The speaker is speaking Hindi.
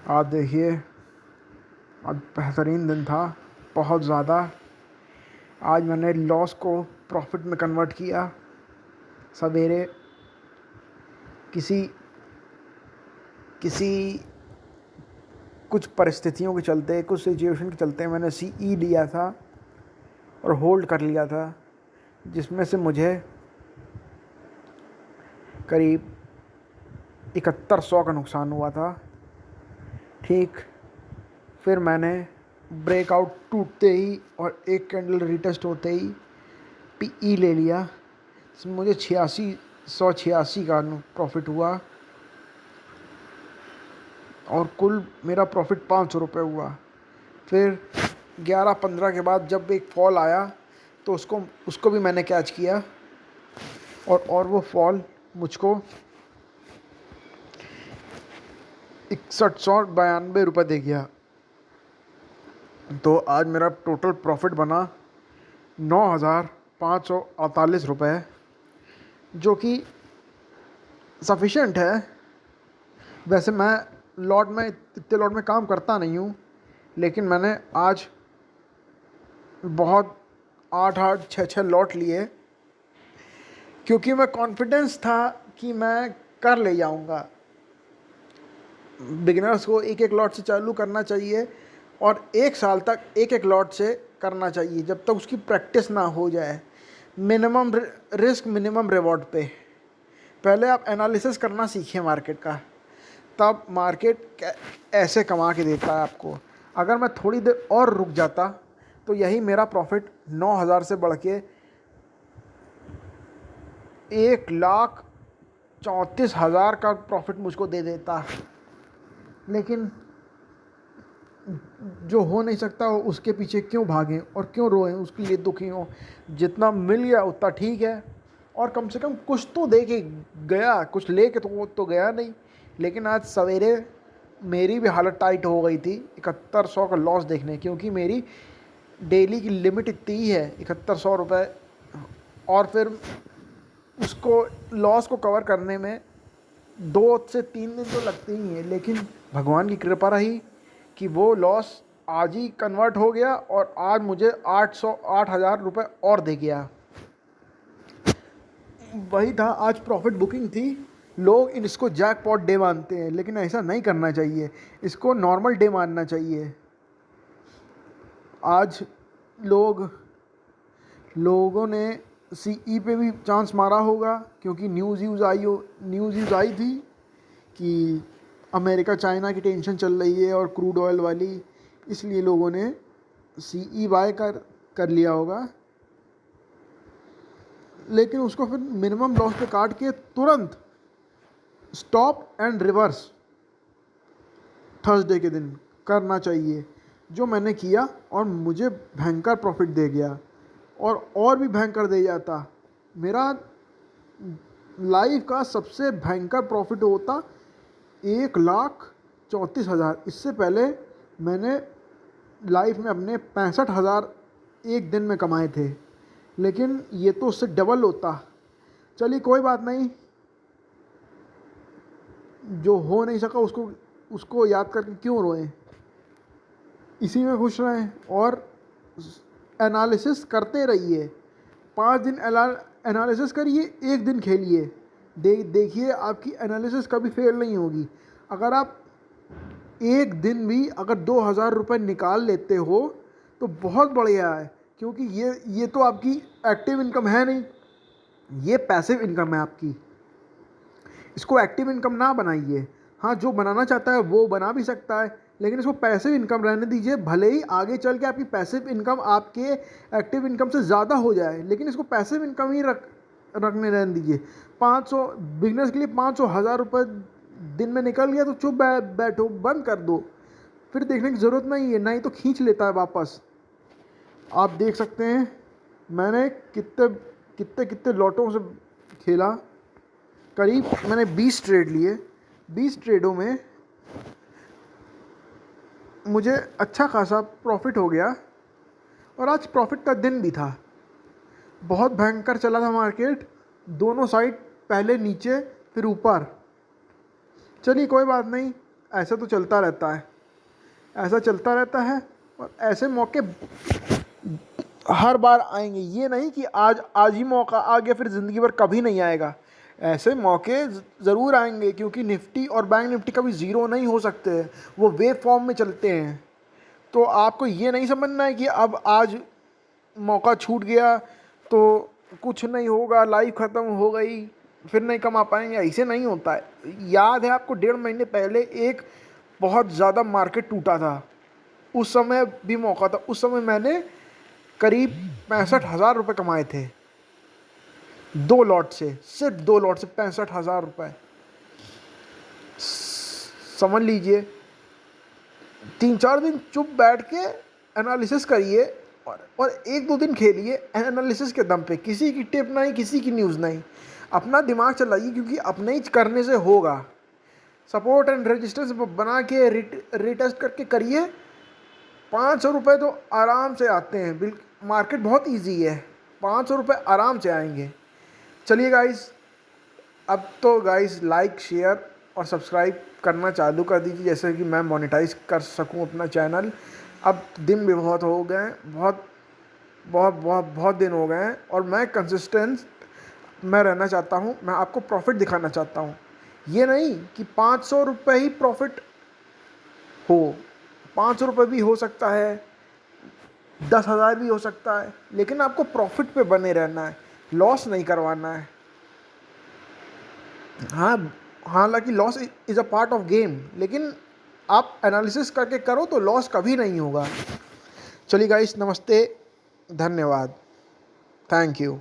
आज देखिए, आज बेहतरीन दिन था, बहुत ज़्यादा। आज मैंने लॉस को प्रॉफिट में कन्वर्ट किया। सवेरे किसी किसी कुछ परिस्थितियों के चलते, कुछ सिचुएशन के चलते मैंने सीई लिया था और होल्ड कर लिया था, जिसमें से मुझे करीब 7100 का नुकसान हुआ था। ठीक, फिर मैंने ब्रेकआउट टूटते ही और एक कैंडल रिटेस्ट होते ही पीई ले लिया, जिसमें मुझे 8686 का प्रॉफिट हुआ और कुल मेरा प्रॉफिट 500 रुपये हुआ। फिर 11-15 के बाद जब एक फॉल आया तो उसको भी मैंने कैच किया और वो फॉल मुझको 6192 रुपये दे गया। तो आज मेरा टोटल प्रॉफिट बना 9548 रुपये, जो कि सफिशेंट है। वैसे मैं इतने लॉट में काम करता नहीं हूँ, लेकिन मैंने आज बहुत 8-8 6-6 लॉट लिए, क्योंकि मैं कॉन्फिडेंस था कि मैं कर ले जाऊँगा। बिगिनर्स को एक एक लॉट से चालू करना चाहिए और 1 साल तक एक एक लॉट से करना चाहिए, जब तक उसकी प्रैक्टिस ना हो जाए। मिनिमम रिस्क मिनिमम रिवॉर्ड पे पहले आप एनालिसिस करना सीखिए मार्केट का, तब मार्केट ऐसे कमा के देता है आपको। अगर मैं थोड़ी देर और रुक जाता तो यही मेरा प्रॉफिट 9000 से बढ़ के 1,34,000 का प्रॉफिट मुझको दे देता। लेकिन जो हो नहीं सकता उसके पीछे क्यों भागें और क्यों रोएं, उसके लिए दुखी हों। जितना मिल गया उतना ठीक है, और कम से कम कुछ तो दे के गया, कुछ ले के तो गया नहीं। लेकिन आज सवेरे मेरी भी हालत टाइट हो गई थी 7100 का लॉस देखने, क्योंकि मेरी डेली की लिमिट इतनी ही है 7100 रुपये, और फिर उसको लॉस को कवर करने में 2 से 3 दिन तो लगते ही हैं। लेकिन भगवान की कृपा रही कि वो लॉस आज ही कन्वर्ट हो गया और आज मुझे 8000 रुपये और दे गया। वही था, आज प्रॉफिट बुकिंग थी। लोग इसको जैकपॉट डे मानते हैं, लेकिन ऐसा नहीं करना चाहिए, इसको नॉर्मल डे मानना चाहिए। आज लोगों ने सीई पे भी चांस मारा होगा, क्योंकि न्यूज़ आई थी कि अमेरिका चाइना की टेंशन चल रही है और क्रूड ऑयल वाली, इसलिए लोगों ने सीई बाय कर लिया होगा। लेकिन उसको फिर मिनिमम लॉस पे काट के तुरंत स्टॉप एंड रिवर्स थर्सडे के दिन करना चाहिए, जो मैंने किया और मुझे भयंकर प्रॉफिट दे गया, और भी भयंकर दे जाता। मेरा लाइफ का सबसे भयंकर प्रॉफिट होता 1,34,000। इससे पहले मैंने लाइफ में अपने 65,000 एक दिन में कमाए थे, लेकिन ये तो उससे डबल होता। चलिए कोई बात नहीं, जो हो नहीं सका उसको याद करके क्यों रोएं, इसी में खुश रहें और एनालिसिस करते रहिए। 5 दिन एनालिसिस करिए, 1 दिन खेलिए, देखिए आपकी एनालिसिस कभी फेल नहीं होगी। अगर आप एक दिन भी अगर 2,000 रुपये निकाल लेते हो तो बहुत बढ़िया है, क्योंकि ये तो आपकी एक्टिव इनकम है नहीं, ये पैसिव इनकम है आपकी। इसको एक्टिव इनकम ना बनाइए। हाँ, जो बनाना चाहता है वो बना भी सकता है, लेकिन इसको पैसिव इनकम रहने दीजिए। भले ही आगे चल के आपकी पैसिव इनकम आपके एक्टिव इनकम से ज़्यादा हो जाए, लेकिन इसको पैसिव इनकम ही रखने रहने दीजिए। 500 बिजनेस के लिए 500 1000 रुपये दिन में निकल गया तो चुप बैठो, बंद कर दो, फिर देखने की ज़रूरत नहीं है, नहीं तो खींच लेता है वापस। आप देख सकते हैं मैंने कितने लॉटों से खेला। करीब मैंने 20 ट्रेड लिए, 20 ट्रेडों में मुझे अच्छा खासा प्रॉफिट हो गया, और आज प्रॉफिट का दिन भी था। बहुत भयंकर चला था मार्केट, दोनों साइड, पहले नीचे फिर ऊपर। चलिए कोई बात नहीं, ऐसा तो चलता रहता है, ऐसा चलता रहता है। और ऐसे मौके हर बार आएंगे, ये नहीं कि आज आज ही मौका आ गया फिर ज़िंदगी भर कभी नहीं आएगा। ऐसे मौके ज़रूर आएंगे, क्योंकि निफ्टी और बैंक निफ्टी कभी ज़ीरो नहीं हो सकते हैं, वो वेव फॉर्म में चलते हैं। तो आपको ये नहीं समझना है कि अब आज मौका छूट गया तो कुछ नहीं होगा, लाइफ ख़त्म हो गई, फिर नहीं कमा पाएंगे, ऐसे नहीं होता है। याद है आपको 1.5 महीने पहले एक बहुत ज़्यादा मार्केट टूटा था, उस समय भी मौका था। उस समय मैंने करीब 65,000 रुपये कमाए थे 2 लॉट से, सिर्फ 2 लॉट से 65,000 रुपये। समझ लीजिए, 3-4 दिन चुप बैठ के एनालिसिस करिए और 1-2 दिन खेलिए एनालिसिस के दम पे, किसी की टिप नहीं, किसी की न्यूज़ नहीं, अपना दिमाग चलाइए, क्योंकि अपने ही करने से होगा। सपोर्ट एंड रेजिस्टेंस बना के रिटेस्ट करके करिए, 500 रुपये तो आराम से आते हैं। मार्केट बहुत इजी है, 500 रुपये आराम से आएंगे। चलिए गाइस, अब तो गाइस लाइक शेयर और सब्सक्राइब करना चालू कर दीजिए, जैसे कि मैं मोनेटाइज कर सकूं अपना चैनल। अब दिन भी बहुत हो गए हैं, बहुत बहुत बहुत बहुत दिन हो गए हैं, और मैं कंसिस्टेंट मैं रहना चाहता हूं। मैं आपको प्रॉफिट दिखाना चाहता हूं, ये नहीं कि 500 रुपये ही प्रॉफिट हो। 500 रुपये भी हो सकता है, 10,000 भी हो सकता है, लेकिन आपको प्रॉफिट पे बने रहना है, लॉस नहीं करवाना है। हाँ, हालांकि loss is a part of game, लेकिन आप एनालिसिस करके करो तो लॉस कभी नहीं होगा। चलिए गाइस, नमस्ते, धन्यवाद, थैंक यू।